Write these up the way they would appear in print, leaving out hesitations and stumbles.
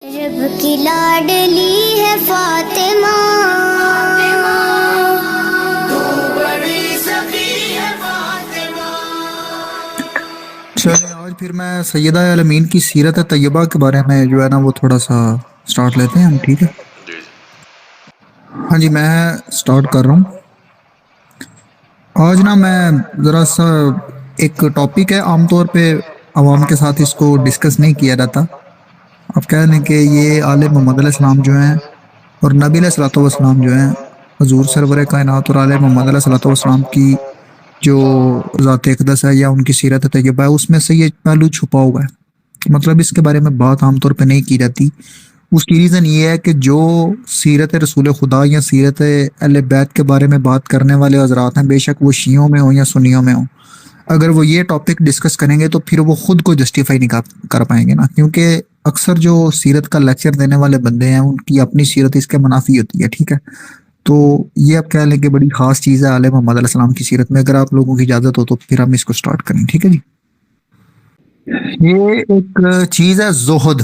رب کی لاڈلی ہے فاطمہ، تو بڑی سخی ہے فاطمہ۔ چلیں آج پھر میں سیدہ عالمین کی سیرت طیبہ کے بارے میں جو ہے نا وہ تھوڑا سا سٹارٹ لیتے ہیں ہم، ٹھیک ہے؟ ہاں جی، میں سٹارٹ کر رہا ہوں آج نا۔ میں ذرا سا ایک ٹاپک ہے، عام طور پہ عوام کے ساتھ اس کو ڈسکس نہیں کیا جاتا۔ آپ کہہ لیں کہ یہ آل محمد علیہ السلام جو ہیں اور نبی علیہ الصلوۃ والسلام جو ہیں، حضور سرور کائنات اور آل محمد علیہ الصلوۃ والسلام کی جو ذات اقدس ہے یا ان کی سیرت طیبہ ہے، اس میں سے یہ پہلو چھپا ہوا ہے۔ مطلب اس کے بارے میں بات عام طور پہ نہیں کی جاتی۔ اس کی ریزن یہ ہے کہ جو سیرت رسول خدا یا سیرت اہل بیت کے بارے میں بات کرنے والے حضرات ہیں، بے شک وہ شیعوں میں ہوں یا سنیوں میں ہوں، اگر وہ یہ ٹاپک ڈسکس کریں گے تو پھر وہ خود کو جسٹیفائی نہیں کر پائیں گے نا، کیونکہ اکثر جو سیرت کا لیکچر دینے والے بندے ہیں ان کی اپنی سیرت اس کے منافی ہوتی ہے، ٹھیک ہے؟ تو یہ آپ کہہ لیں کہ بڑی خاص چیز ہے آل محمد علیہ السلام کی سیرت میں۔ اگر آپ لوگوں کی اجازت ہو تو پھر ہم اس کو سٹارٹ کریں، ٹھیک ہے جی؟ یہ ایک چیز ہے زہد،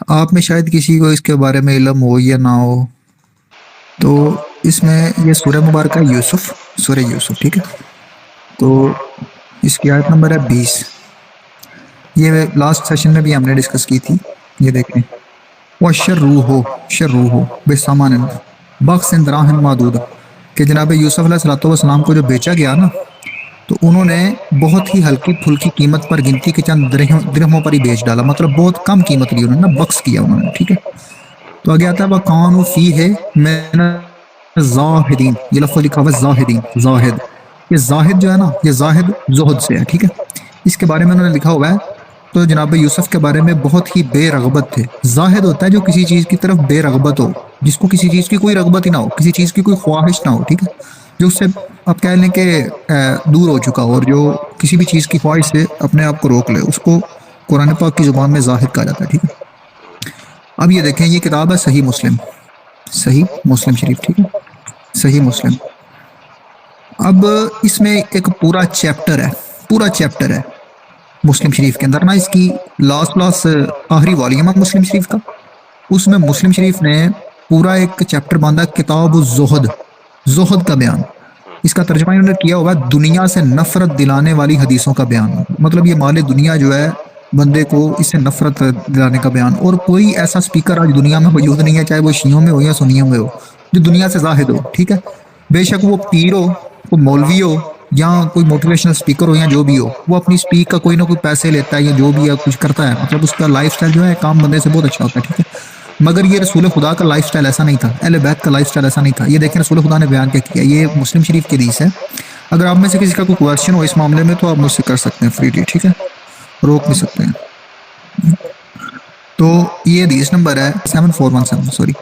آپ میں شاید کسی کو اس کے بارے میں علم ہو یا نہ ہو۔ تو اس میں یہ سورہ مبارکہ یوسف، سورہ یوسف، ٹھیک ہے؟ تو اس کی آیت نمبر ہے 20۔ یہ لاسٹ سیشن میں بھی ہم نے ڈسکس کی تھی، یہ دیکھیں۔ وَشَرُّوهُ شَرُّوهُ بِثَمَنٍ بَخْسٍ دَرَاهِمْ مَعْدُودَةٍ کہ جناب یوسف علیہ السلام کو جو بیچا گیا نا، تو انہوں نے بہت ہی ہلکی پھلکی قیمت پر، گنتی کے چند درہموں پر ہی بیچ ڈالا، مطلب بہت کم قیمت لی انہوں نے، بخس کیا انہوں نے، ٹھیک ہے؟ تو آگے آتا ہے وَكَانُوا فِيهِ مِنَ الزَّاهِدِينَ، یہ لفظ لکھا ہوا ہے زاہدین، زاہد۔ یہ زاہد جو ہے نا، یہ زاہد زہد سے ہے، ٹھیک ہے؟ اس کے بارے میں انہوں نے لکھا ہوا ہے، تو جناب یوسف کے بارے میں بہت ہی بے رغبت تھے۔ زاہد ہوتا ہے جو کسی چیز کی طرف بے رغبت ہو، جس کو کسی چیز کی کوئی رغبت ہی نہ ہو، کسی چیز کی کوئی خواہش نہ ہو، ٹھیک ہے؟ جو اس سے آپ کہہ لیں کہ دور ہو چکا ہو، اور جو کسی بھی چیز کی خواہش سے اپنے آپ کو روک لے، اس کو قرآن پاک کی زبان میں زاہد کہا جاتا ہے، ٹھیک ہے؟ اب یہ دیکھیں، یہ کتاب ہے صحیح مسلم، صحیح مسلم شریف، ٹھیک ہے؟ صحیح مسلم۔ اب اس میں ایک پورا چیپٹر ہے، پورا چیپٹر ہے مسلم شریف کے اندر نا۔ اس کی لاسٹ آخری والیوم ہے مسلم شریف کا، اس میں مسلم شریف نے پورا ایک چیپٹر باندھا کتاب الزہد، زہد کا بیان۔ اس کا ترجمہ انہوں نے کیا ہوا ہے دنیا سے نفرت دلانے والی حدیثوں کا بیان۔ مطلب یہ مال دنیا جو ہے بندے کو اس سے نفرت دلانے کا بیان۔ اور کوئی ایسا سپیکر آج دنیا میں موجود نہیں ہے، چاہے وہ شیعوں میں ہو یا سنیوں میں ہو، جو دنیا سے زاہد ہو، ٹھیک ہے؟ بے شک وہ پیر ہو، وہ مولوی ہو، یا کوئی موٹیویشنل سپیکر ہو، یا جو بھی ہو، وہ اپنی سپیک کا کوئی نہ کوئی پیسے لیتا ہے یا جو بھی ہے کچھ کرتا ہے، مطلب اس کا لائف سٹائل جو ہے کام بندے سے بہت اچھا ہوتا ہے، ٹھیک ہے؟ مگر یہ رسول خدا کا لائف سٹائل ایسا نہیں تھا، اہل بیت کا لائف سٹائل ایسا نہیں تھا۔ یہ دیکھیں رسول خدا نے بیان کیا کیا، یہ مسلم شریف کی حدیث ہے۔ اگر آپ میں سے کسی کا کوئی کویسچن ہو اس معاملے میں تو آپ مجھ سے کر سکتے ہیں فریلی، ٹھیک ہے؟ روک بھی سکتے ہیں۔ تو یہ حدیث نمبر ہے 7417، سوری۔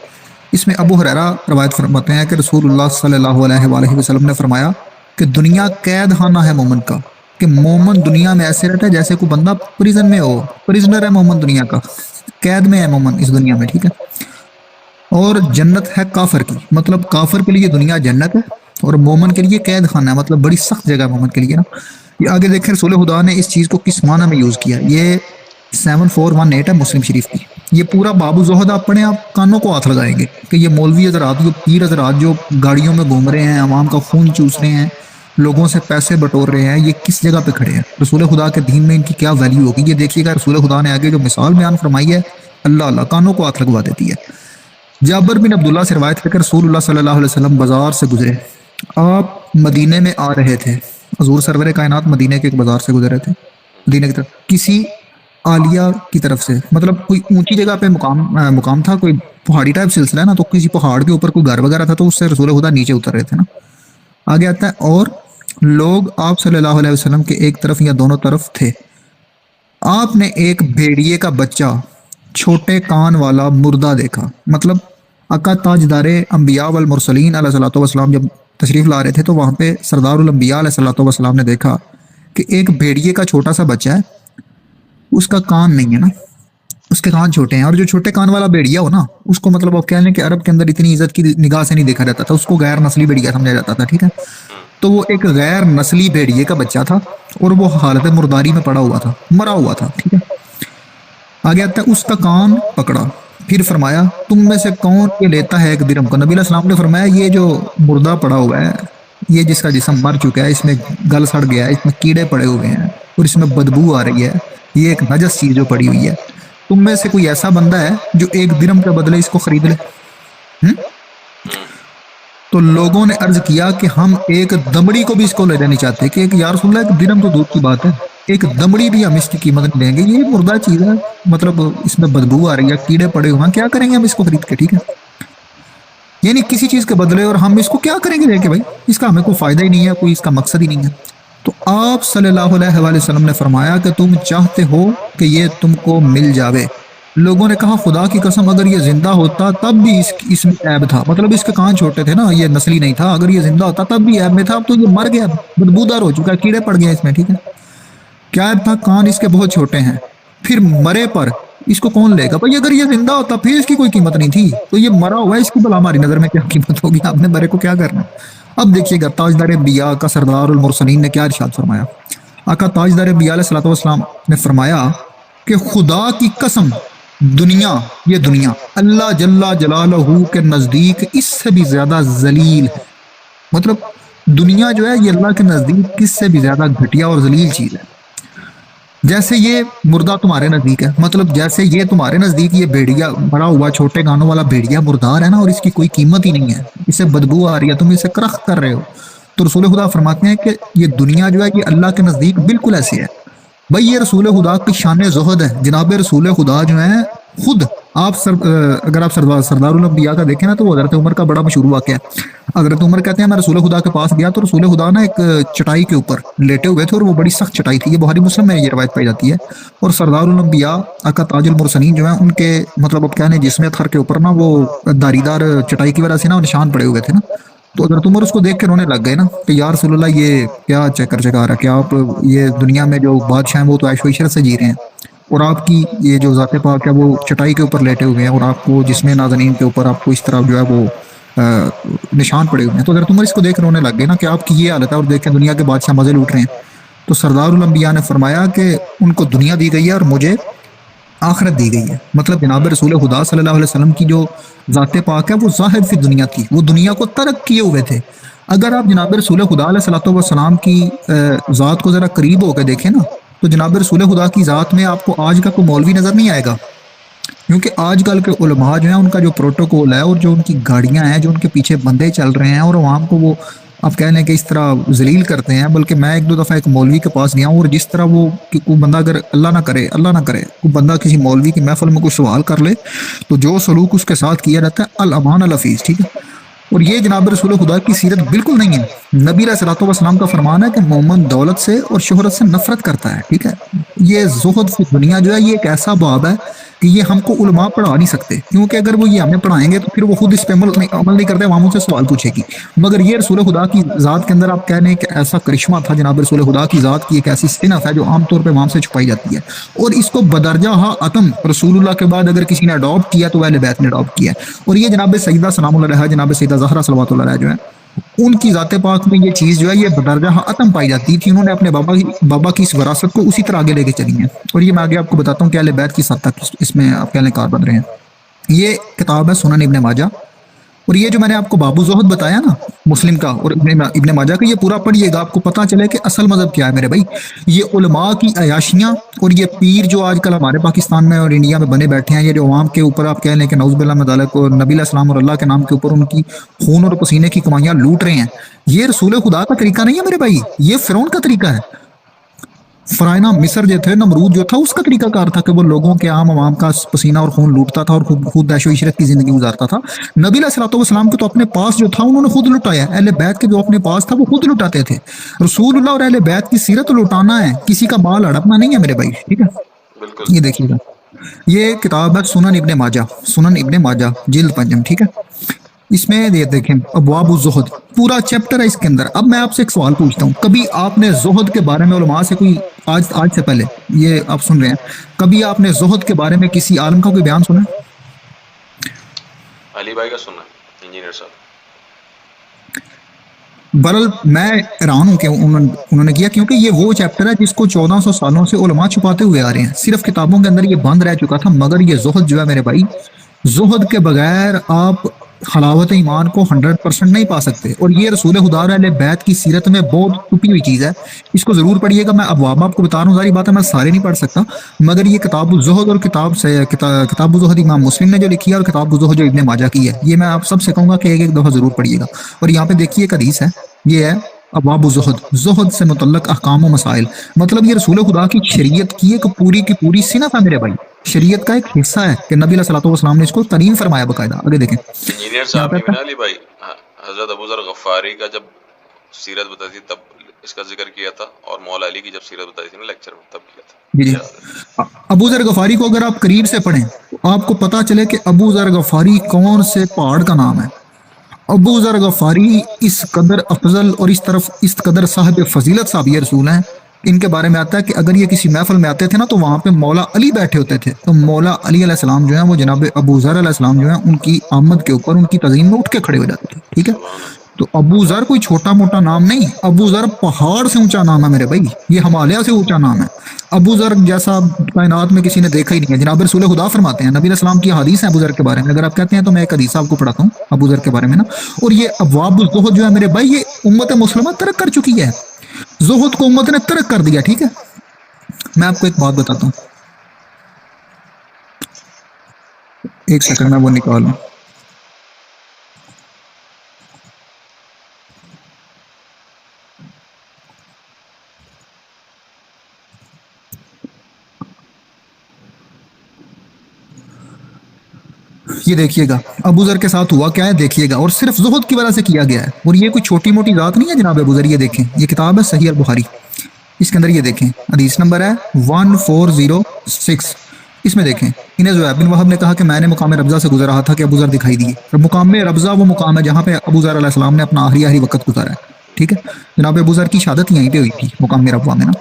اس میں ابو ہریرہ روایت فرماتے ہیں کہ رسول اللہ صلی اللہ علیہ وآلہ وسلم نے فرمایا کہ دنیا قید خانہ ہے مومن کا، کہ مومن دنیا میں ایسے رہتا ہے جیسے کوئی بندہ پریزن میں ہو، پریزنر ہے مومن دنیا کا، قید میں ہے مومن اس دنیا میں، ٹھیک ہے؟ اور جنت ہے کافر کی، مطلب کافر کے لیے دنیا جنت ہے اور مومن کے لیے قید خانہ ہے، مطلب بڑی سخت جگہ ہے مومن کے لیے نا۔ یہ آگے دیکھیں رسول خدا نے اس چیز کو کس معنی میں یوز کیا، یہ 7418 ہے مسلم شریف کی۔ یہ پورا باب زہد آپ پڑھیں، آپ کانوں کو ہاتھ لگائیں گے کہ یہ مولوی حضرات، جو پیر حضرات جو گاڑیوں میں گھوم رہے ہیں، عوام کا خون چوس رہے ہیں، لوگوں سے پیسے بٹور رہے ہیں، یہ کس جگہ پہ کھڑے ہیں؟ رسول خدا کے دین میں ان کی کیا ویلیو ہوگی؟ یہ دیکھیے گا رسول خدا نے آگے جو مثال بیان فرمائی ہے، اللہ اللہ کانوں کو ہاتھ لگوا دیتی ہے۔ جابر بن عبداللہ سے روایت ہے کہ رسول اللہ صلی اللہ علیہ وسلم بازار سے گزرے، آپ مدینے میں آ رہے تھے، حضور سرور کائنات مدینے کے ایک بازار سے گزرے تھے، مدینے کی طرف، کسی عالیہ کی طرف سے، مطلب کوئی اونچی جگہ پہ مقام تھا، کوئی پہاڑی ٹائپ سلسلہ ہے نا، تو کسی پہاڑ کے اوپر کوئی گھر وغیرہ تھا، تو اس سے رسول خدا نیچے اتر رہے تھے نا۔ آگے آتا ہے اور لوگ آپ صلی اللہ علیہ وسلم کے ایک طرف یا دونوں طرف تھے، آپ نے ایک بھیڑیے کا بچہ چھوٹے کان والا مردہ دیکھا۔ مطلب آقا تاجدار انبیاء والمرسلین علیہ الصلوۃ والسلام جب تشریف لا رہے تھے تو وہاں پہ سردار الانبیاء علیہ الصلوۃ والسلام نے دیکھا کہ ایک بھیڑیے کا چھوٹا سا بچہ ہے، اس کا کان نہیں ہے نا، اس کے کان چھوٹے ہیں، اور جو چھوٹے کان والا بھیڑیا ہو نا، اس کو مطلب آپ کہہ لیں کہ عرب کے اندر اتنی عزت کی نگاہ سے نہیں دیکھا جاتا تھا، اس کو غیر نسلی بھیڑیا سمجھا جاتا تھا، ٹھیک ہے؟ تو وہ ایک غیر نسلی بھیڑیے کا بچہ تھا اور وہ حالت مرداری میں پڑا ہوا تھا، مرا ہوا تھا، ٹھیک ہے؟ آگے آتا ہے اس کا کان پکڑا پھر فرمایا تم میں سے کون یہ لیتا ہے ایک درہم کو؟ نبی علیہ السلام نے فرمایا یہ جو مردہ پڑا ہوا ہے، یہ جس کا جسم مر چکا ہے، اس میں گل سڑ گیا ہے، اس میں کیڑے پڑے ہوئے ہیں اور اس میں بدبو آ رہی ہے، یہ ایک نجس چیز جو پڑی ہوئی ہے، تم میں سے کوئی ایسا بندہ ہے جو ایک درہم کے بدلے اس کو خرید لے؟ تو لوگوں نے عرض کیا کہ ہم ایک دمڑی کو بھی اس کو لے جانی چاہتے کہ ایک یا رسول اللہ ایک درہم تو دور کی بات ہے، ایک دمڑی بھی ہم اس کی قیمت نہیں دیں گے، یہ مردہ چیز ہے، مطلب اس میں بدبو آ رہی ہے، کیڑے پڑے ہوئے ہیں، کیا کریں گے ہم اس کو خرید کے؟ ٹھیک ہے، یعنی کسی چیز کے بدلے، اور ہم اس کو کیا کریں گے لے کے بھائی، اس کا ہمیں کوئی فائدہ ہی نہیں ہے، کوئی اس کا مقصد ہی نہیں ہے۔ تو آپ صلی اللہ علیہ وآلہ وسلم نے فرمایا کہ تم چاہتے ہو کہ یہ تم کو مل جاوے؟ لوگوں نے کہا خدا کی قسم اگر یہ زندہ ہوتا تب بھی اس میں عیب تھا، مطلب اس کے کان چھوٹے تھے نا، یہ نسلی نہیں تھا، اگر یہ زندہ ہوتا تب بھی عیب میں تھا، اب تو یہ مر گیا، بدبودار ہو چکا ہے، کیڑے پڑ گئے اس میں، ٹھیک ہے، کیا عیب تھا؟ کان اس کے بہت چھوٹے ہیں، پھر مرے پر اس کو کون لے گا بھائی؟ اگر یہ زندہ ہوتا پھر اس کی کوئی قیمت نہیں تھی، تو یہ مرا ہوا ہے، اس کی بلا ہماری نظر میں کیا قیمت ہوگی؟ آپ نے مرے کو کیا کرنا؟ اب دیکھیے گا تاجدار انبیاء کا سردار المرسلین نے کیا ارشاد فرمایا۔ آقا تاجدار انبیاء علیہ الصلوۃ والسلام نے فرمایا کہ خدا کی قسم دنیا، یہ دنیا اللہ جل جلالہ کے نزدیک اس سے بھی زیادہ ذلیل ہے، مطلب دنیا جو ہے یہ اللہ کے نزدیک کس سے بھی زیادہ گھٹیا اور ذلیل چیز ہے۔ جیسے یہ مردہ تمہارے نزدیک ہے، مطلب جیسے یہ تمہارے نزدیک یہ بھیڑیا مرا ہوا چھوٹے گانوں والا بھیڑیا مردار ہے نا، اور اس کی کوئی قیمت ہی نہیں ہے، اسے بدبو آ رہی ہے، تم اسے کرخ کر رہے ہو، تو رسول خدا فرماتے ہیں کہ یہ دنیا جو ہے یہ اللہ کے نزدیک بالکل ایسی ہے۔ بھائی یہ رسول خدا کی شان زہد ہے، جناب رسول خدا جو ہیں خود آپ اگر آپ سردار الانبیاء کا دیکھیں نا تو وہ حضرت عمر کا بڑا مشہور واقعہ ہے۔ حضرت عمر کہتے ہیں میں رسول خدا کے پاس گیا تو رسول خدا نا ایک چٹائی کے اوپر لیٹے ہوئے تھے، اور وہ بڑی سخت چٹائی تھی، یہ بخاری مسلم میں یہ روایت پائی جاتی ہے، اور سردار الانبیاء آقا تاج المرسلین جو ہیں ان کے مطلب اب کہنے جسم تھر کے اوپر نا وہ داری دار چٹائی کی وجہ سے نا نشان پڑے ہوئے تھے نا، تو حضرت عمر اس کو دیکھ کے رونے لگ گئے نا کہ یا رسول اللہ یہ کیا چکر چکا رہا ہے، کیا آپ یہ دنیا میں جو بادشاہ ہیں وہ تو عیش و عشرت سے جی رہے ہیں، اور آپ کی یہ جو ذات پاک ہے وہ چٹائی کے اوپر لیٹے ہوئے ہیں، اور آپ کو جسم نازنین کے اوپر آپ کو اس طرح جو ہے وہ نشان پڑے ہوئے ہیں۔ تو حضرت عمر اس کو دیکھ رونے لگ گئے نا کہ آپ کی یہ حالت ہے، اور دیکھیں دنیا کے بادشاہ مزے لوٹ رہے ہیں۔ تو سردار الانبیاء نے فرمایا کہ ان کو دنیا دی گئی ہے اور مجھے آخرت دی گئی ہے، مطلب جناب رسول خدا صلی اللہ علیہ وسلم کی جو ذات پاک ہے وہ ظاہر فی دنیا تھی، وہ دنیا کو ترک کیے ہوئے تھے۔ اگر آپ جناب رسول خدا علیہ الصلوۃ والسلام کی ذات کو ذرا قریب ہو کے دیکھیں نا تو جناب رسول خدا کی ذات میں آپ کو آج کا کوئی مولوی نظر نہیں آئے گا، کیونکہ آج کل کے علماء جو ہیں ان کا جو پروٹوکول ہے اور جو ان کی گاڑیاں ہیں، جو ان کے پیچھے بندے چل رہے ہیں اور عوام کو وہ آپ کہہ لیں کہ اس طرح ذلیل کرتے ہیں، بلکہ میں ایک دو دفعہ ایک مولوی کے پاس گیا ہوں، اور جس طرح وہ کہ کوئی بندہ اگر اللہ نہ کرے کوئی بندہ کسی مولوی کی محفل میں کوئی سوال کر لے تو جو سلوک اس کے ساتھ کیا جاتا ہے الامان الحفیظ، ٹھیک ہے، اور یہ جناب رسول خدا کی سیرت بالکل نہیں ہے۔ نبی علیہ الصلوۃ والسلام کا فرمان ہے کہ مومن دولت سے اور شہرت سے نفرت کرتا ہے، ٹھیک ہے، یہ زہد فی دنیا جو ہے یہ ایک ایسا باب ہے کہ یہ ہم کو علماء پڑھا نہیں سکتے، کیونکہ اگر وہ یہ ہمیں پڑھائیں گے تو پھر وہ خود اس پہ عمل نہیں کرتے، عوام سے سوال پوچھے گی، مگر یہ رسول خدا کی ذات کے اندر آپ کہہ لیں کہ ایسا کرشمہ تھا، جناب رسول خدا کی ذات کی ایک ایسی صنعت ہے جو عام طور پہ عوام سے چھپائی جاتی ہے، اور اس کو بدرجہ عتم رسول اللہ کے بعد اگر کسی نے اڈاپٹ کیا تو اہل بیت نے اڈاپٹ کیا ہے، اور یہ جناب سیدہ سلام اللہ علیہا، جناب سیدہ زہرا صلوات اللہ علیہا جو ہے ان کی ذات پاک میں یہ چیز جو ہے یہ بدرجہ عتم پائی جاتی تھی، انہوں نے اپنے بابا کی اس وراثت کو اسی طرح آگے لے کے چلی ہیں، اور یہ میں آگے آپ کو بتاتا ہوں کہ اہل بیت کی حد تک اس میں آپ کہہ لیں کار بن رہے ہیں۔ یہ کتاب ہے سنن ابن ماجہ، اور یہ جو میں نے آپ کو باب الزہد بتایا نا مسلم کا اور ابن ماجہ کا، یہ پورا پڑھیے گا، آپ کو پتہ چلے کہ اصل مذہب کیا ہے میرے بھائی۔ یہ علماء کی عیاشیاں اور یہ پیر جو آج کل ہمارے پاکستان میں اور انڈیا میں بنے بیٹھے ہیں، یہ جو عوام کے اوپر آپ کہہ لیں کہ نعوذ باللہ من ذالک، اور نبی علیہ السلام اور اللہ کے نام کے اوپر ان کی خون اور پسینے کی کمائیاں لوٹ رہے ہیں، یہ رسول خدا کا طریقہ نہیں ہے میرے بھائی، یہ فرعون کا طریقہ ہے۔ فرائنا مصر جو تھے، نمرود جو تھا، اس کا طریقہ کار تھا کہ وہ لوگوں کے عام عوام کا پسینہ اور خون لوٹتا تھا اور خود عیش و عشرت کی زندگی گزارتا تھا۔ نبی علیہ الصلوۃ والسلام کے تو اپنے پاس جو تھا انہوں نے خود لٹایا، اہل بیت کے جو اپنے پاس تھا وہ خود لٹاتے تھے۔ رسول اللہ اور اہل بیت کی سیرت لٹانا ہے، کسی کا بال ہڑپنا نہیں ہے میرے بھائی، ٹھیک ہے۔ یہ دیکھیے گا، یہ کتاب ہے سنن ابن ماجہ جلد 5، ٹھیک ہے، اس میں یہ دیکھیں ابواب الزہد پورا چیپٹر ہے اس کے اندر۔ اب میں آپ سے ایک سوال پوچھتا ہوں، کبھی آپ نے زہد کے بارے میں علماء سے کوئی آج سے پہلے یہ آپ سن رہے ہیں، کبھی آپ نے زہد کے بارے میں کسی عالم کا کوئی بیان سنا؟ علی بھائی کا سنا، انجینئر صاحب۔ برل میں حیران ہوں کہ انہوں نے کیا، کیونکہ یہ وہ چیپٹر ہے جس کو 1400 سالوں سے علماء چھپاتے ہوئے آ رہے ہیں، صرف کتابوں کے اندر یہ بند رہ چکا تھا، مگر یہ زہد جو ہے میرے بھائی زہد کے بغیر آپ حلاوت ایمان کو 100% نہیں پا سکتے، اور یہ رسول خدا علیہ بیت کی سیرت میں بہت چھپی ہوئی چیز ہے، اس کو ضرور پڑھیے گا۔ میں ابواب آپ کو بتا رہا ہوں، ساری باتیں میں سارے نہیں پڑھ سکتا، مگر یہ کتاب الزہد اور کتاب الزہد امام مسلم نے جو لکھی ہے، اور کتاب الزہد جو ابن ماجہ کی ہے، یہ میں آپ سب سے کہوں گا کہ ایک ایک دفعہ ضرور پڑھیے گا۔ اور یہاں پہ دیکھیے ایک حدیث ہے، یہ ہے ابواب الزہد، زہد سے متعلق احکام و مسائل، مطلب یہ رسول خدا کی شریعت کی پوری صنعت ہے میرے بھائی، شریعت کا ایک حصہ ہے کہ نبی علیہ الصلوۃ والسلام نے اس کو ترین فرمایا باقاعدہ۔ آگے دیکھیں انجینئر یہاں صاحب پہ یہ بنا لی بھائی، حضرت ابو ذر غفاری کا جب سیرت بتائی تھی تب اس کا ذکر کیا تھا، اور مولا علی کی جب سیرت بتائی تھی نا لیکچر میں تب کیا تھا، جی یاد ہے؟ ابو ذر غفاری کو اگر آپ قریب سے پڑھیں تو آپ کو پتا چلے کہ ابو ذر غفاری کون سے پہاڑ کا نام ہے۔ ابو ذر غفاری اس قدر افضل اور اس قدر صاحب فضیلت صحابی رسول ہیں، ان کے بارے میں آتا ہے کہ اگر یہ کسی محفل میں آتے تھے نا تو وہاں پہ مولا علی بیٹھے ہوتے تھے، تو مولا علی علیہ السلام جو ہیں وہ جناب ابو ذر علیہ السلام جو ہیں ان کی آمد کے اوپر ان کی تعظیم میں اٹھ کے کھڑے ہو جاتے تھے، ٹھیک ہے۔ سبحان اللہ۔ تو ابو ذر کوئی چھوٹا موٹا نام نہیں، ابو ذر پہاڑ سے اونچا نام ہے میرے بھائی، یہ ہمالیہ سے اونچا نام ہے۔ ابو ذر جیسا کائنات میں کسی نے دیکھا ہی نہیں ہے۔ جناب رسول خدا فرماتے ہیں، نبی علیہ السلام کی حدیث ہے ابو ذر کے بارے میں، اگر آپ کہتے ہیں تو میں ایک حدیث آپ کو پڑھاتا ہوں ابو ذر کے بارے میں نا۔ اور یہ ابواب الزہد جو ہے میرے بھائی، یہ امت مسلمہ ترک کر چکی ہے، زہد کو امت نے ترک کر دیا، ٹھیک ہے۔ میں آپ کو ایک بات بتاتا ہوں، ایک سیکنڈ میں وہ نکال لوں۔ یہ دیکھیے گا ابو ذر کے ساتھ ہوا کیا ہے، دیکھیے گا، اور صرف زہد کی وجہ سے کیا گیا ہے، اور یہ کوئی چھوٹی موٹی ذات نہیں ہے جناب ابو ذر۔ یہ دیکھیں، یہ کتاب ہے صحیح البخاری، اس کے اندر یہ دیکھیں حدیث نمبر ہے 1406، اس میں دیکھیں انہیں زہیب بن وہب نے کہا کہ میں نے مقام ربضہ سے گزر رہا تھا کہ ابو ذر دکھائی دیے، اور مقام ربضہ وہ مقام ہے جہاں پہ ابو ذر علیہ السلام نے اپنا آخری وقت گزارا ہے، ٹھیک ہے۔ جناب ابو ذر کی شہادت یہیں پہ ہوئی تھی مقام ربضہ میں نا۔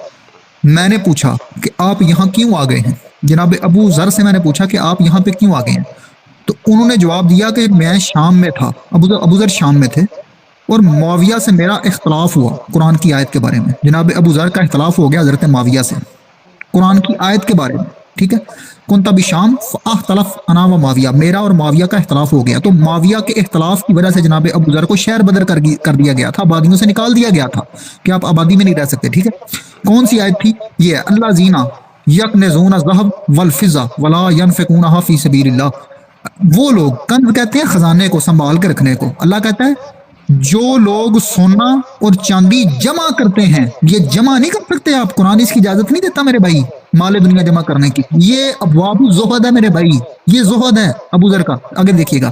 میں نے پوچھا کہ آپ یہاں کیوں آ گئے ہیں، جناب ابو ذر سے میں نے پوچھا کہ آپ یہاں پہ کیوں آ گئے ہیں، تو انہوں نے جواب دیا کہ میں شام میں تھا، ابو ذر شام میں تھے، اور معاویہ سے میرا اختلاف ہوا قرآن کی آیت کے بارے میں۔ جناب ابو ذر کا اختلاف ہو گیا حضرت معاویہ سے قرآن کی آیت کے بارے میں، ٹھیک ہے۔ کنتا بشام فاختلف انا و معاویہ، میرا اور معاویہ کا اختلاف ہو گیا، تو معاویہ کے اختلاف کی وجہ سے جناب ابو ذر کو شہر بدر کر دیا گیا تھا، آبادیوں سے نکال دیا گیا تھا کہ آپ آبادی میں نہیں رہ سکتے، ٹھیک ہے۔ کون سی آیت تھی؟ یہ ہے اللہ زینا یکنزون الذھب والفضہ ولا ينفقونها فی سبیل اللہ۔ وہ لوگ، کنز کہتے ہیں خزانے کو سنبھال کے رکھنے کو، اللہ کہتا ہے جو لوگ سونا اور چاندی جمع کرتے ہیں، یہ جمع نہیں کر سکتے آپ، قرآن اس کی اجازت نہیں دیتا میرے بھائی مال دنیا جمع کرنے کی، یہ ابواب الزہد ہے میرے بھائی، یہ زہد ہے ابو ذر کا۔ آگے دیکھیے گا،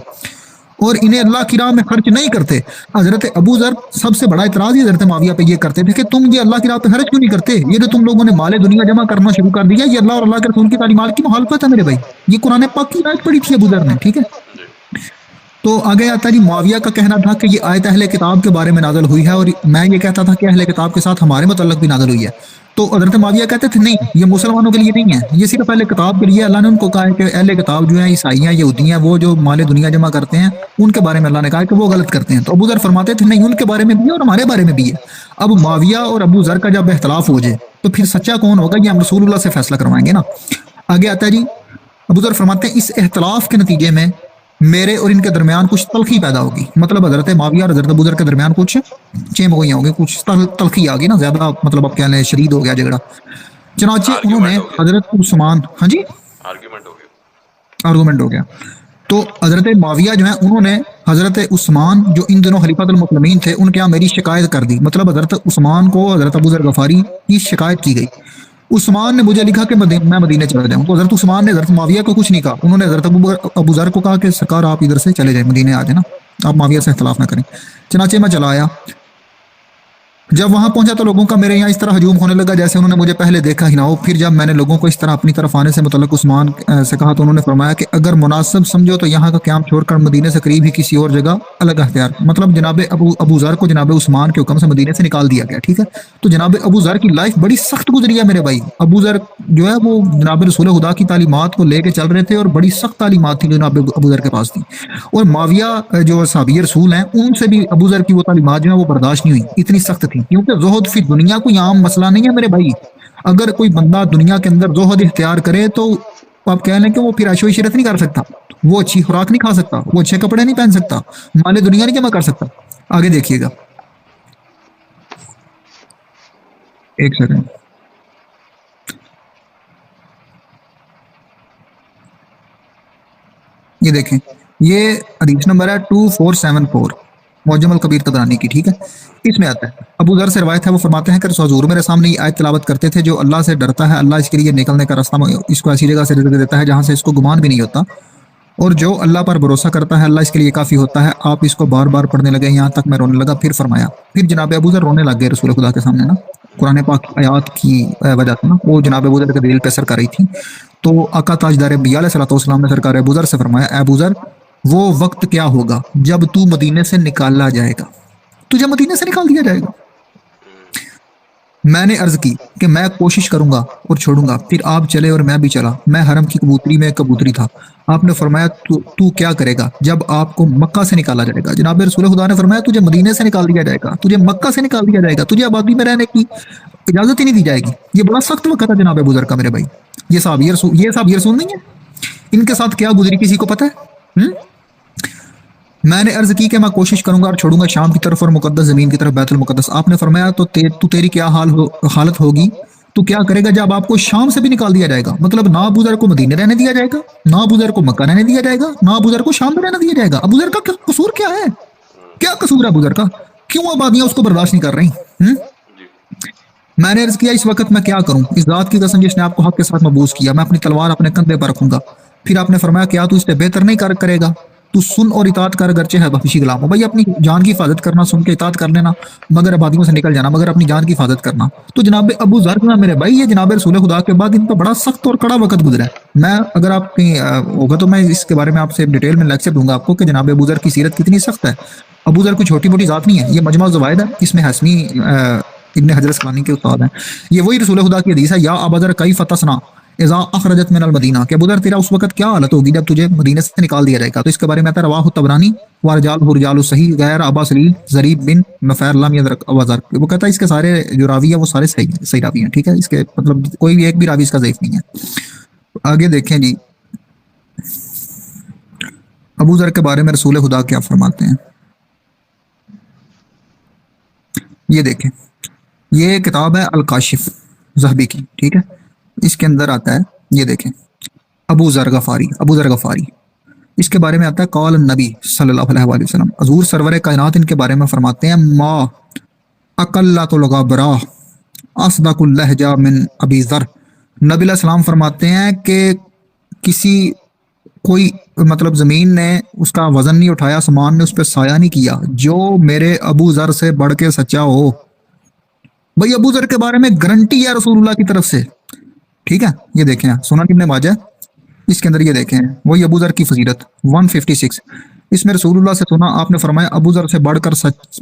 اور انہیں اللہ کی راہ میں خرچ نہیں کرتے۔ حضرت ابو ذر سب سے بڑا اعتراض یہ حضرت معاویہ پہ یہ کرتے تھے کہ تم یہ اللہ کی راہ پہ خرچ کیوں نہیں کرتے، یہ تو تم لوگوں نے مال دنیا جمع کرنا شروع کر دیا، یہ اللہ اور اللہ کے رسول کی تعلیمات کی مخالفت ہے میرے بھائی۔ یہ قرآن پاک کی آیت پڑھی تھی ابو ذر نے، ٹھیک ہے۔ تو آگے آتا ہے جی، معاویہ کا کہنا تھا کہ یہ آیت اہل کتاب کے بارے میں نازل ہوئی ہے، اور میں یہ کہتا تھا کہ اہل کتاب کے ساتھ ہمارے متعلق بھی نازل ہوئی ہے۔ تو حضرت معاویہ کہتے تھے نہیں، یہ مسلمانوں کے لیے نہیں ہے، یہ صرف اہل کتاب کے لیے۔ اللہ نے ان کو کہا ہے کہ اہل کتاب جو ہیں، عیسائی ہیں، یہودی ہیں، وہ جو مال دنیا جمع کرتے ہیں، ان کے بارے میں اللہ نے کہا کہ وہ غلط کرتے ہیں۔ تو ابو ذر فرماتے تھے نہیں، ان کے بارے میں بھی ہے اور ہمارے بارے میں بھی ہے۔ اب معاویہ اور ابو ذر کا جب اختلاف ہو جائے تو پھر سچا کون ہوگا، یہ ہم رسول اللہ سے فیصلہ کروائیں گے نا۔ آگے آتا ہے جی، ابو ذر فرماتے ہیں اس اختلاف کے نتیجے میں میرے اور ان کے درمیان کچھ تلخی پیدا ہوگی، مطلب حضرت معاویہ اور حضرت ابو ذر کے درمیان کچھ چیم گوئیاں ہوگی، کچھ تلخی آ گئی نا، زیادہ مطلب اب کہہ لیں شدید ہو گیا جھگڑا۔ چنانچہ انہوں نے حضرت عثمان، ہاں جی آرگیومنٹ ہو گیا، آرگومنٹ ہو گیا، تو حضرت معاویہ جو ہیں انہوں نے حضرت عثمان جو ان دنوں خلیفۃ المسلمین تھے ان کے یہاں میری شکایت کر دی، مطلب حضرت عثمان کو حضرت ابو ذر غفاری کی شکایت کی گئی۔ عثمان نے مجھے لکھا کہ میں مدینے چلا جاؤں، تو حضرت عثمان نے حضرت معاویہ کو کچھ نہیں کہا، انہوں نے حضرت ابو ذر کو کہا کہ سرکار آپ ادھر سے چلے جائیں، مدینے آ جائیں نا، آپ معاویہ سے اختلاف نہ کریں۔ چنانچہ میں چلا آیا، جب وہاں پہنچا تو لوگوں کا میرے یہاں اس طرح ہجوم ہونے لگا جیسے انہوں نے مجھے پہلے دیکھا ہی نہ ہو۔ پھر جب میں نے لوگوں کو اس طرح اپنی طرف آنے سے متعلق عثمان سے کہا تو انہوں نے فرمایا کہ اگر مناسب سمجھو تو یہاں کا قیام چھوڑ کر مدینے سے قریب ہی کسی اور جگہ الگ اختیار، مطلب جناب ابو ذر کو جناب عثمان کے حکم سے مدینے سے نکال دیا گیا، ٹھیک ہے۔ تو جناب ابو ذر کی لائف بڑی سخت گزری ہے میرے بھائی۔ ابو ذر جو ہے وہ جناب رسول خدا کی تعلیمات کو لے کے چل رہے تھے، اور بڑی سخت تعلیمات تھی جو جناب ابو ذر کے پاس تھی، اور معاویہ جو صحابی رسول ہیں ان سے بھی ابو ذر کی وہ تعلیمات جو ہیں وہ برداشت نہیں ہوئی، اتنی سخت تھی، کیونکہ زہد فی دنیا کوئی عام مسئلہ نہیں ہے میرے بھائی۔ اگر کوئی بندہ دنیا کے اندر زہد اختیار کرے تو آپ کہہ لیں کہ وہ پھر عیش و عشرت نہیں کر سکتا، وہ اچھی خوراک نہیں کھا سکتا, وہ اچھے کپڑے نہیں پہن سکتا, مال دنیا نہیں جمع کر سکتا. آگے دیکھیے گا, ایک سیکنڈ, یہ دیکھیں, یہ حدیث نمبر ہے 2474 معجم الکبیر طبرانی کی, ٹھیک ہے. اس میں آتا ہے, ابو ذر سے روایت ہے, وہ فرماتے ہیں کہ حضور میرے سامنے یہ آیت تلاوت کرتے تھے, جو اللہ سے ڈرتا ہے اللہ اس کے لیے نکلنے کا راستہ, اس کو ایسی جگہ سے رزق دیتا ہے جہاں سے اس کو گمان بھی نہیں ہوتا, اور جو اللہ پر بھروسہ کرتا ہے اللہ اس کے لیے کافی ہوتا ہے. آپ اس کو بار بار پڑھنے لگے, یہاں تک میں رونے لگا. پھر فرمایا, پھر جناب ابو ذر رونے لگ گئے رسول خدا کے سامنے نا, قرآن پاک آیات کی وجہ سے نا, وہ جناب ابو ذر کے دل پہ اثر کر رہی تھی. تو آقا تاجدار انبیاء علیہ الصلوۃ والسلام نے سرکار ابو ذر سے فرمایا, اے ابو ذر, وہ وقت کیا ہوگا جب تو مدینے سے نکالا جائے گا, تجھے مدینے سے نکال دیا جائے گا. میں نے عرض کی کہ میں کوشش کروں گا اور چھوڑوں گا. پھر آپ چلے اور میں بھی چلا, میں حرم کی کبوتری میں کبوتری تھا. آپ نے فرمایا تو کیا کرے گا جب آپ کو مکہ سے نکالا جائے گا. جناب رسول خدا نے فرمایا تجھے مدینے سے نکال دیا جائے گا, تجھے مکہ سے نکال دیا جائے گا, تجھے آبادی میں رہنے کی اجازت ہی نہیں دی جائے گی. یہ بڑا سخت وقت ہے جناب ابو ذر کا میرے بھائی. یہ صحابی رسول نہیں ہے, ان کے ساتھ کیا گزری کسی کو پتہ ہے؟ میں نے عرض کی کہ میں کوشش کروں گا اور چھوڑوں گا شام کی طرف اور مقدس زمین کی طرف بیت المقدس. آپ نے فرمایا تو تیری کیا حالت ہوگی, تو کیا کرے گا جب آپ کو شام سے بھی نکال دیا جائے گا. مطلب نہ ابو ذر کو مدینے رہنے دیا جائے گا, نہ ابو ذر کو مکہ رہنے دیا جائے گا, نہ ابو ذر کو شام میں رہنے دیا جائے گا. ابو ذر کا قصور کیا ہے, کیا قصور ہے ابو ذر کا, کیوں آبادیاں اس کو برداشت نہیں کر رہی؟ میں نے عرض کیا اس وقت میں کیا کروں, اس ذات کی قسم جس نے آپ کو حق کے ساتھ مبوس کیا, میں اپنی تلوار اپنے کندھے پر رکھوں گا. پھر آپ نے فرمایا کیا تو اس سے بہتر نہیں کرے گا, تو سن اور اطاعت کر گرچہ ہے بخشی غلام ہو. بھائی اپنی جان کی حفاظت کرنا, سن کے اطاعت کر لینا, مگر آبادیوں سے نکل جانا, مگر اپنی جان کی حفاظت کرنا. تو جناب ابو ذر میرے بھائی, یہ جناب رسول خدا کے بعد ان کا بڑا سخت اور کڑا وقت گزرا ہے. میں اگر آپ کہیں ہوگا تو میں اس کے بارے میں آپ سے ڈیٹیل میں لیکچر دوں گا آپ کو کہ جناب ابو ذر کی سیرت کتنی سخت ہے. ابو ذر کوئی چھوٹی موٹی ذات نہیں ہے, یہ مجمع الزوائد ہے, اس میں حسنی ابن حجر اسقلانی کے استاد ہیں. یہ وہی رسول خدا کی حدیث ہے, یا ابا ذر کیف تصنع اذا اخرجت من المدینہ, کہ ابو ذر تیرا اس وقت کیا حالت ہوگی جب تجھے مدینے سے نکال دیا جائے گا. تو اس کے بارے میں آتا ہے رواہ الطبرانی ورجالہ رجال الصحیح غیر ابا سلیل ضریب بن نفیر لم یدرک ابا ذر. وہ کہتا ہے اس کے سارے جو راوی ہیں وہ سارے صحیح راوی ہیں, ٹھیک ہے, اس کے مطلب کوئی بھی ایک بھی راوی اس کا ضعیف نہیں ہے. آگے دیکھیں جی ابو ذر کے بارے میں رسول خدا کیا فرماتے ہیں. یہ دیکھیں, یہ کتاب ہے الکاشف ذہبی کی, ٹھیک ہے. اس کے اندر آتا ہے, یہ دیکھیں, ابو ذر غفاری, اس کے بارے میں آتا ہے قال النبی صلی اللہ علیہ وآلہ وسلم, حضور سرور کائنات ان کے بارے میں فرماتے ہیں ما اقلت الغبرا اصدق اللہجہ من ابی ذر. نبی علیہ السلام فرماتے ہیں کہ کوئی مطلب زمین نے اس کا وزن نہیں اٹھایا, آسمان نے اس پہ سایہ نہیں کیا جو میرے ابو ذر سے بڑھ کے سچا ہو. بھائی ابو ذر کے بارے میں گارنٹی ہے رسول اللہ کی طرف سے, ٹھیک ہے. یہ دیکھیں سنن ابن ماجہ, اس کے اندر یہ دیکھیں وہی ابو ذر کی فضیلت 156, اس میں رسول اللہ سے سنا, آپ نے فرمایا ابو ذر سے بڑھ کر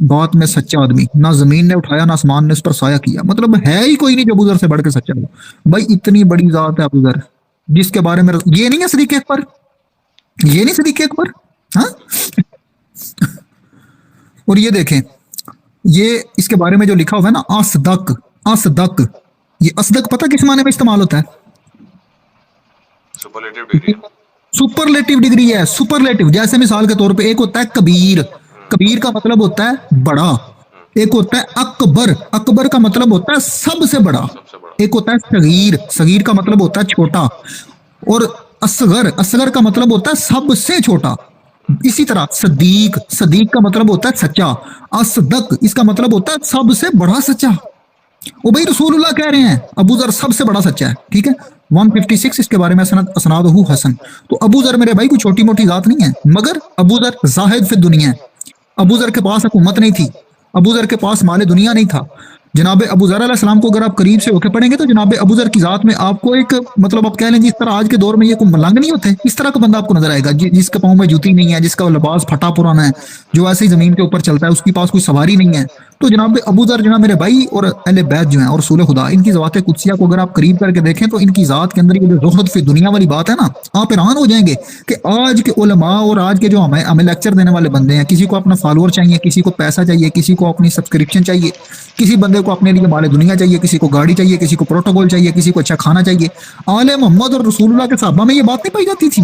بات میں سچا آدمی نہ زمین نے اٹھایا نہ آسمان نے اس پر سایہ کیا. مطلب ہے ہی کوئی نہیں جو ابو ذر سے بڑھ کے سچا ہو. بھائی اتنی بڑی ذات ہے ابو ذر, جس کے بارے میں یہ نہیں ہے صدیق اکبر, یہ نہیں صدیق اکبر, ہاں. اور یہ دیکھیں, یہ اس کے بارے میں جو لکھا ہوا ہے نا اصدق, یہ اصدق پتہ کس معنی میں استعمال ہوتا ہے؟ سپرلیٹو ڈگری ہے, سپرلیٹو. جیسے مثال کے طور پہ ایک ہوتا ہے کبیر کا مطلب ہوتا ہے بڑا, ایک ہوتا ہے اکبر کا مطلب ہوتا ہے سب سے بڑا, ایک ہوتا ہے صغیر کا مطلب ہوتا ہے چھوٹا, اور اصغر کا مطلب ہوتا ہے سب سے چھوٹا. اسی طرح صدیق کا مطلب ہوتا ہے سچا, اصدق اس کا مطلب ہوتا ہے سب سے بڑا سچا. وہ بھائی رسول اللہ کہہ رہے ہیں ابو ذر سب سے بڑا سچا ہے, ٹھیک ہے. 156 اس کے بارے میں اسنادہ حسن. تو ابو ذر میرے بھائی کوئی چھوٹی موٹی ذات نہیں ہے, مگر ابو ذر زاہد فی دنیا ہے. ابو ذر کے پاس حکومت نہیں تھی, ابو ذر کے پاس مال دنیا نہیں تھا. جناب ابو ذر علیہ السلام کو اگر آپ قریب سے ہو کے پڑھیں گے تو جناب ابو ذر کی ذات میں آپ کو ایک مطلب آپ کہہ لیں جس طرح آج کے دور میں یہ کوئی ملنگ نہیں ہوتے, اس طرح کا بندہ آپ کو نظر آئے گا جس کے پاؤں میں جوتی نہیں ہے, جس کا لباس پھٹا پرانا ہے, جو ایسے ہی زمین کے اوپر چلتا ہے, اس کے پاس کوئی سواری نہیں ہے. تو جناب ابو ذر جناب میرے بھائی اور اہل بیت جو ہیں اور رسول خدا, ان کی ذات قدسیہ کو اگر آپ قریب کر کے دیکھیں تو ان کی ذات کے اندر یہ جو زہد فی دنیا والی بات ہے نا, آپ حیران ہو جائیں گے کہ آج کے علماء اور آج کے جو ہمیں لیکچر دینے والے بندے ہیں, کسی کو اپنا فالوور چاہیے, کسی کو پیسہ چاہیے, کسی کو اپنی سبسکرپشن چاہیے, کسی بندے کو اپنے لیے مال دنیا چاہیے, کسی کو گاڑی چاہیے, کسی کو پروٹوکول چاہیے, کسی کو اچھا کھانا چاہیے. آل محمد اور رسول اللہ کے صحابہ میں یہ بات نہیں پائی جاتی تھی.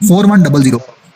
4100,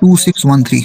2613,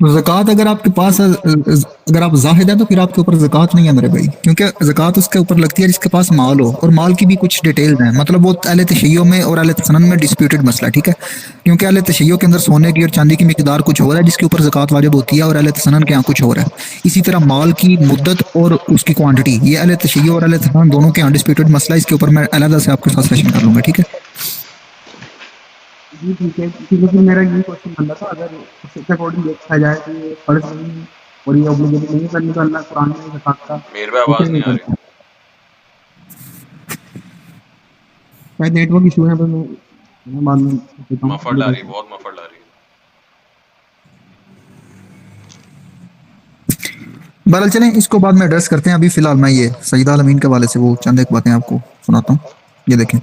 تو زکوٰۃ اگر آپ کے پاس اگر آپ زاہد ہیں تو پھر آپ کے اوپر زکوٰۃ نہیں ہے میرے بھائی، کیونکہ زکوٰۃ اس کے اوپر لگتی ہے جس کے پاس مال ہو، اور مال کی بھی کچھ ڈیٹیلز ہیں، مطلب وہ اہل تشیع میں اور اہل سنن میں ڈسپیوٹڈ مسئلہ ہے، ٹھیک ہے، کیونکہ اہل تشیع کے اندر سونے کی اور چاندی کی مقدار کچھ اور ہے جس کے اوپر زکوٰۃ واجب ہوتی ہے، اور اہل سنن کے یہاں کچھ اور ہے۔ اسی طرح مال کی مدت اور اس کی کوانٹٹی، یہ اہل تشیع اور اہل سنن دونوں کے یہاں ڈسپیوٹڈ مسئلہ ہے، اس کے اوپر میں علیحدہ سے آپ کے ساتھ سیشن کر لوں گا، ٹھیک ہے۔ جی ٹھیک ہے، کیونکہ پھر میرا یہی کوشچن بن رہا تھا، اگر اس کے اکارڈنگ دیکھا جائے تو یہ فرض نہیں ہے اور یہ اوبلیگیٹری نہیں کرنے کا اللہ قرآن میں زکوٰۃ کا میرے پہ آواز نہیں آ رہی۔ شاید نیٹ ورک ایشو ہے، پر میں بعد میں دیتا ہوں۔ مفلڈ آ رہی ہے، بہت مفلڈ آ رہی ہے۔ بہرحال چلیں اس کو بعد میں ایڈریس کرتے ہیں، ابھی فی الحال میں یہ سیدہ عالمین کے حوالے سے وہ چند ایک باتیں آپ کو سناتا ہوں، یہ دیکھیں۔